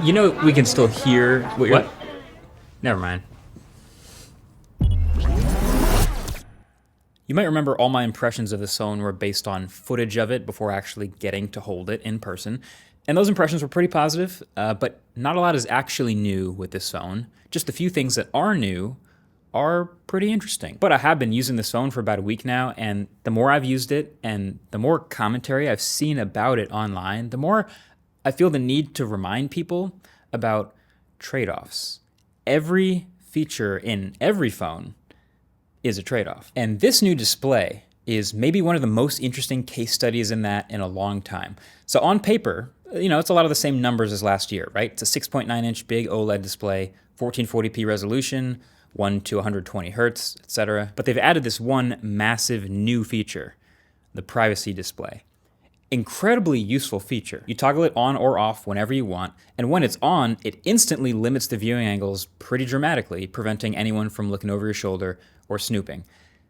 You know, we can still hear what you're. What? Never mind. You might remember all my impressions of this phone were based on footage of it before actually getting to hold it in person. And those impressions were pretty positive, but not a lot is actually new with this phone. Just a few things that are new are pretty interesting. But I have been using this phone for about a week now, and the more I've used it and the more commentary I've seen about it online, the more I feel the need to remind people about trade-offs. Every feature in every phone is a trade-off. And this new display is maybe one of the most interesting case studies in that in a long time. So on paper, it's a lot of the same numbers as last year, right? It's a 6.9-inch big OLED display, 1440p resolution, 1 to 120 hertz, etc. But they've added this one massive new feature, the privacy display. Incredibly useful feature. You toggle it on or off whenever you want, and when it's on, it instantly limits the viewing angles pretty dramatically, preventing anyone from looking over your shoulder or snooping.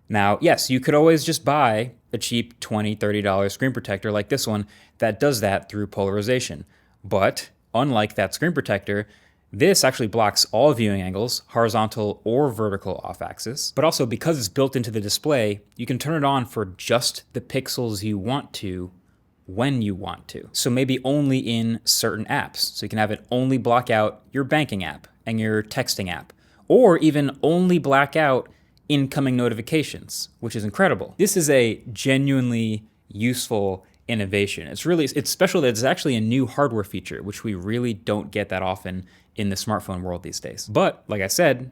Now, yes, you could always just buy a cheap $20, $30 screen protector like this one that does that through polarization. But unlike that screen protector, this actually blocks all viewing angles, horizontal or vertical off-axis. But also, because it's built into the display, you can turn it on for just the pixels you want to when you want to. So maybe only in certain apps. So you can have it only block out your banking app and your texting app, or even only black out incoming notifications, which is incredible. This is a genuinely useful innovation. It's special that it's actually a new hardware feature, which we really don't get that often in the smartphone world these days. But like I said,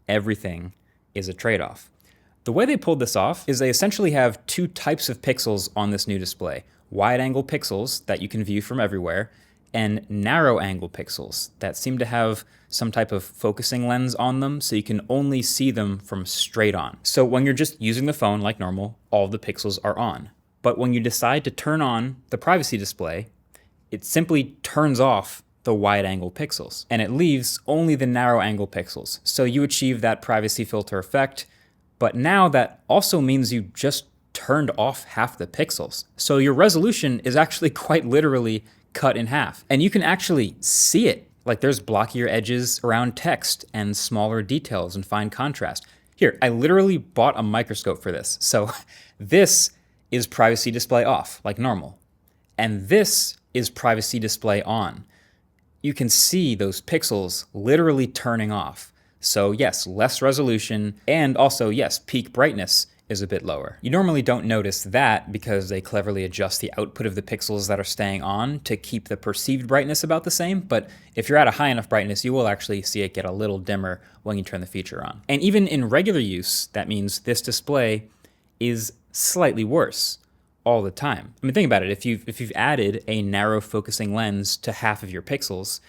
everything is a trade-off. The way they pulled this off is they essentially have two types of pixels on this new display: wide-angle pixels that you can view from everywhere, and narrow-angle pixels that seem to have some type of focusing lens on them, so you can only see them from straight on. So when you're just using the phone like normal, all the pixels are on. But when you decide to turn on the privacy display, it simply turns off the wide-angle pixels, and it leaves only the narrow-angle pixels. So you achieve that privacy filter effect, but now that also means you just turned off half the pixels. So your resolution is actually quite literally cut in half. And you can actually see it. Like, there's blockier edges around text and smaller details and fine contrast. Here, I literally bought a microscope for this. So this is privacy display off, like normal. And this is privacy display on. You can see those pixels literally turning off. So yes, less resolution, and also yes, peak brightness is a bit lower. You normally don't notice that because they cleverly adjust the output of the pixels that are staying on to keep the perceived brightness about the same, but if you're at a high enough brightness, you will actually see it get a little dimmer when you turn the feature on. And even in regular use, that means this display is slightly worse all the time. I mean, think about it. If you've added a narrow focusing lens to half of your pixels,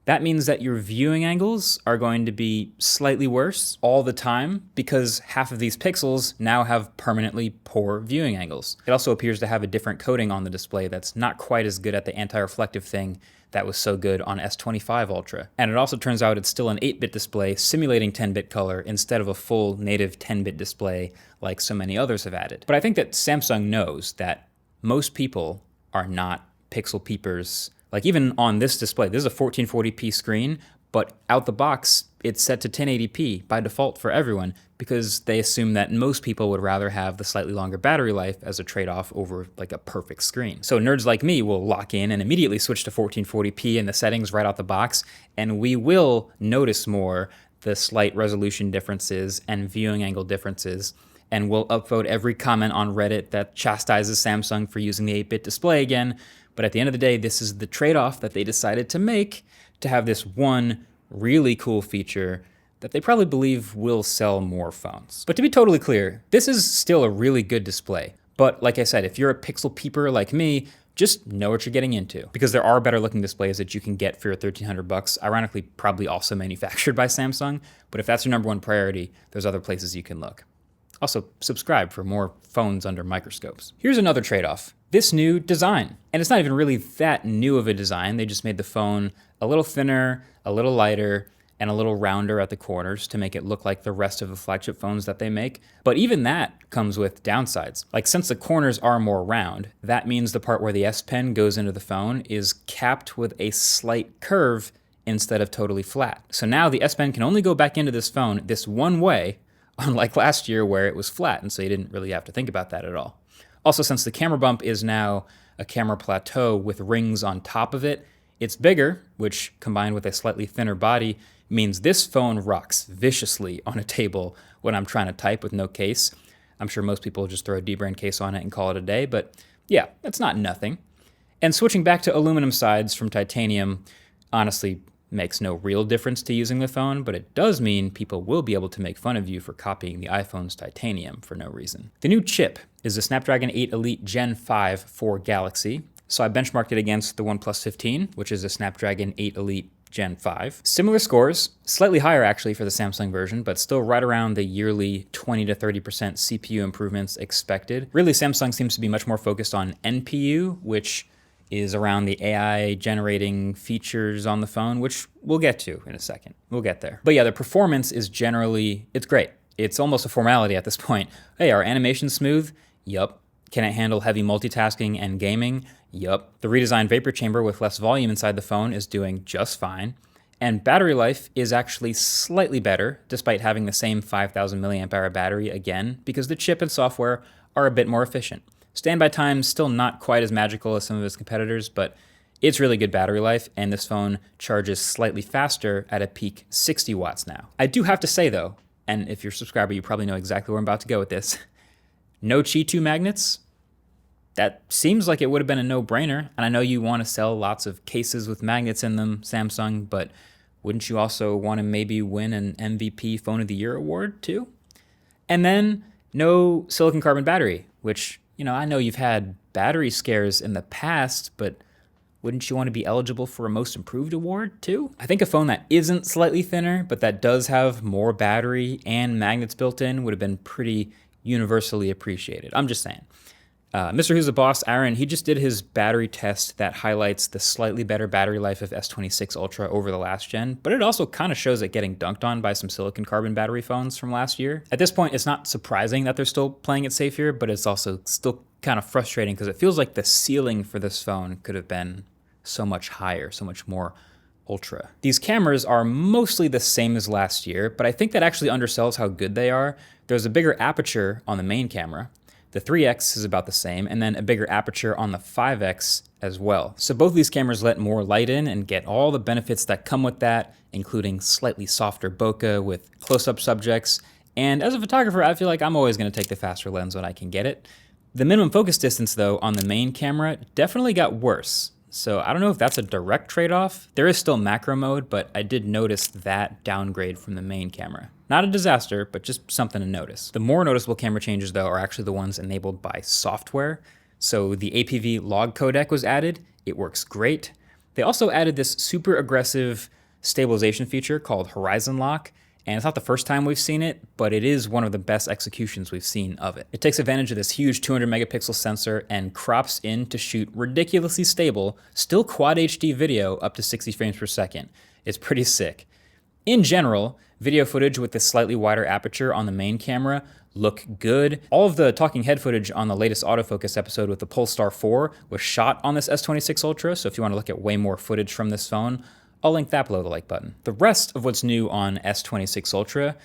that means that your viewing angles are going to be slightly worse all the time because half of these pixels now have permanently poor viewing angles. It also appears to have a different coating on the display that's not quite as good at the anti-reflective thing that was so good on S25 Ultra. And it also turns out it's still an 8-bit display simulating 10-bit color instead of a full native 10-bit display like so many others have added. But I think that Samsung knows that most people are not pixel peepers. Like, even on this display, this is a 1440p screen, but out the box, it's set to 1080p by default for everyone because they assume that most people would rather have the slightly longer battery life as a trade-off over like a perfect screen. So nerds like me will lock in and immediately switch to 1440p in the settings right out the box, and we will notice more the slight resolution differences and viewing angle differences, and we'll upvote every comment on Reddit that chastises Samsung for using the 8-bit display again. But at the end of the day, this is the trade-off that they decided to make to have this one really cool feature that they probably believe will sell more phones. But to be totally clear, this is still a really good display. But like I said, if you're a pixel peeper like me, just know what you're getting into, because there are better looking displays that you can get for your $1,300, ironically probably also manufactured by Samsung. But if that's your number one priority, there's other places you can look. Also, subscribe for more phones under microscopes. Here's another trade-off: this new design. And it's not even really that new of a design. They just made the phone a little thinner, a little lighter, and a little rounder at the corners to make it look like the rest of the flagship phones that they make. But even that comes with downsides. Like, since the corners are more round, that means the part where the S Pen goes into the phone is capped with a slight curve instead of totally flat. So now the S Pen can only go back into this phone this one way, unlike last year where it was flat, and so you didn't really have to think about that at all. Also, since the camera bump is now a camera plateau with rings on top of it, it's bigger, which combined with a slightly thinner body means this phone rocks viciously on a table when I'm trying to type with no case. I'm sure most people just throw a D-brand case on it and call it a day, but yeah, it's not nothing. And switching back to aluminum sides from titanium honestly makes no real difference to using the phone, but it does mean people will be able to make fun of you for copying the iPhone's titanium for no reason. The new chip is the Snapdragon 8 Elite Gen 5 for Galaxy. So I benchmarked it against the OnePlus 15, which is a Snapdragon 8 Elite Gen 5. Similar scores, slightly higher actually for the Samsung version, but still right around the yearly 20 to 30% CPU improvements expected. Really, Samsung seems to be much more focused on NPU, which is around the AI generating features on the phone, which we'll get to in a second. We'll get there. But yeah, the performance is generally, it's great. It's almost a formality at this point. Hey, are animations smooth? Yup. Can it handle heavy multitasking and gaming? Yup. The redesigned vapor chamber with less volume inside the phone is doing just fine. And battery life is actually slightly better, despite having the same 5,000 milliamp hour battery again, because the chip and software are a bit more efficient. Standby time still not quite as magical as some of its competitors, but it's really good battery life, and this phone charges slightly faster at a peak 60 watts now. I do have to say though, and if you're a subscriber, you probably know exactly where I'm about to go with this, no Qi 2 magnets? That seems like it would have been a no-brainer, and I know you want to sell lots of cases with magnets in them, Samsung, but wouldn't you also want to maybe win an MVP Phone of the Year award too? And then no silicon carbon battery, which, you know, I know you've had battery scares in the past, but wouldn't you want to be eligible for a Most Improved award too? I think a phone that isn't slightly thinner, but that does have more battery and magnets built in would have been pretty universally appreciated. I'm just saying. Mr. Who's the Boss, Aaron, he just did his battery test that highlights the slightly better battery life of S26 Ultra over the last gen, but it also kind of shows it getting dunked on by some silicon carbon battery phones from last year. At this point, it's not surprising that they're still playing it safe here, but it's also still kind of frustrating because it feels like the ceiling for this phone could have been so much higher, so much more ultra. These cameras are mostly the same as last year, but I think that actually undersells how good they are. There's a bigger aperture on the main camera. The 3X is about the same, and then a bigger aperture on the 5X as well. So both of these cameras let more light in and get all the benefits that come with that, including slightly softer bokeh with close-up subjects. And as a photographer, I feel like I'm always going to take the faster lens when I can get it. The minimum focus distance, though, on the main camera definitely got worse. So I don't know if that's a direct trade-off. There is still macro mode, but I did notice that downgrade from the main camera. Not a disaster, but just something to notice. The more noticeable camera changes, though, are actually the ones enabled by software. So the APV log codec was added. It works great. They also added this super aggressive stabilization feature called Horizon Lock. And it's not the first time we've seen it, but it is one of the best executions we've seen of it. It takes advantage of this huge 200 megapixel sensor and crops in to shoot ridiculously stable, still quad HD video up to 60 frames per second. It's pretty sick. In general, video footage with this slightly wider aperture on the main camera look good. All of the talking head footage on the latest autofocus episode with the Polestar 4 was shot on this S26 Ultra, so if you want to look at way more footage from this phone, I'll link that below the like button. The rest of what's new on S26 Ultra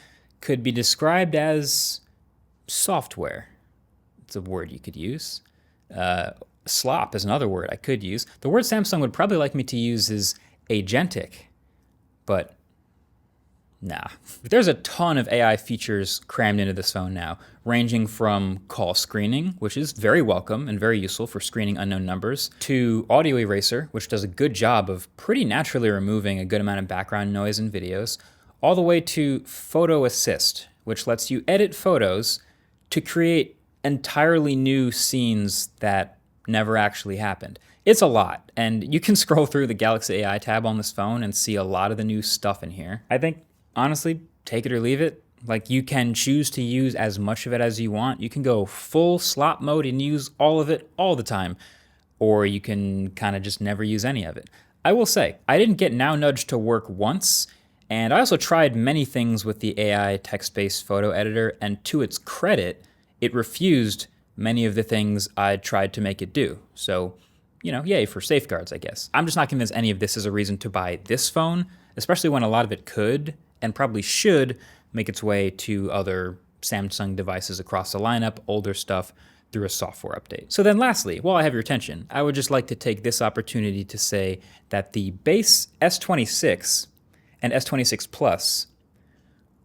could be described as software. It's a word you could use. Slop is another word I could use. The word Samsung would probably like me to use is agentic, but nah. There's a ton of AI features crammed into this phone now, ranging from call screening, which is very welcome and very useful for screening unknown numbers, to audio eraser, which does a good job of pretty naturally removing a good amount of background noise in videos, all the way to photo assist, which lets you edit photos to create entirely new scenes that never actually happened. It's a lot, and you can scroll through the Galaxy AI tab on this phone and see a lot of the new stuff in here. I think, honestly, take it or leave it. Like, you can choose to use as much of it as you want. You can go full slop mode and use all of it all the time, or you can kind of just never use any of it. I will say, I didn't get Now Nudge to work once, and I also tried many things with the AI text-based photo editor, and to its credit, it refused many of the things I tried to make it do. So yay for safeguards, I guess. I'm just not convinced any of this is a reason to buy this phone, especially when a lot of it could and probably should make its way to other Samsung devices across the lineup, older stuff, through a software update. So then lastly, while I have your attention, I would just like to take this opportunity to say that the base S26 and S26 Plus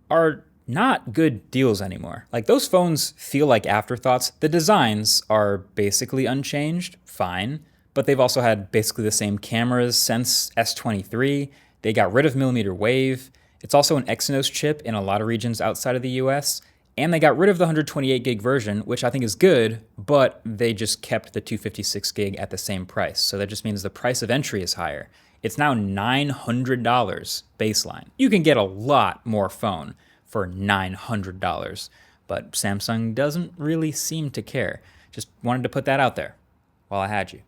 are not good deals anymore. Like, those phones feel like afterthoughts. The designs are basically unchanged, fine, but they've also had basically the same cameras since S23. They got rid of millimeter wave. It's also an Exynos chip in a lot of regions outside of the US. And they got rid of the 128 gig version, which I think is good, but they just kept the 256 gig at the same price. So that just means the price of entry is higher. It's now $900 baseline. You can get a lot more phone for $900, but Samsung doesn't really seem to care. Just wanted to put that out there while I had you.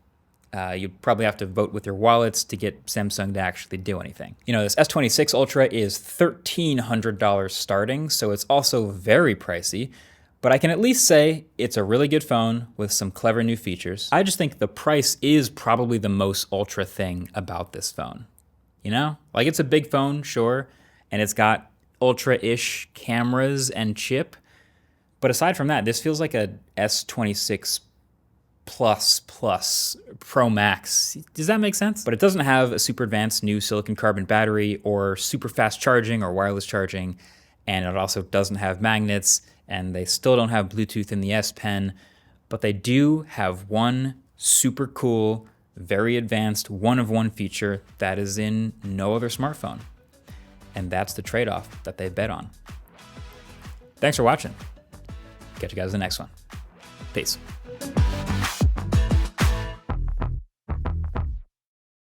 You'd probably have to vote with your wallets to get Samsung to actually do anything. This S26 Ultra is $1,300 starting, so it's also very pricey, but I can at least say it's a really good phone with some clever new features. I just think the price is probably the most Ultra thing about this phone. Like, it's a big phone, sure, and it's got Ultra-ish cameras and chip, but aside from that, this feels like a S26 Plus Pro Max. Does that make sense? But it doesn't have a super advanced new silicon carbon battery or super fast charging or wireless charging, and it also doesn't have magnets, and they still don't have Bluetooth in the S Pen, but they do have one super cool, very advanced one-of-one feature that is in no other smartphone, and that's the trade-off that they bet on. Thanks for watching. Catch you guys in the next one. Peace.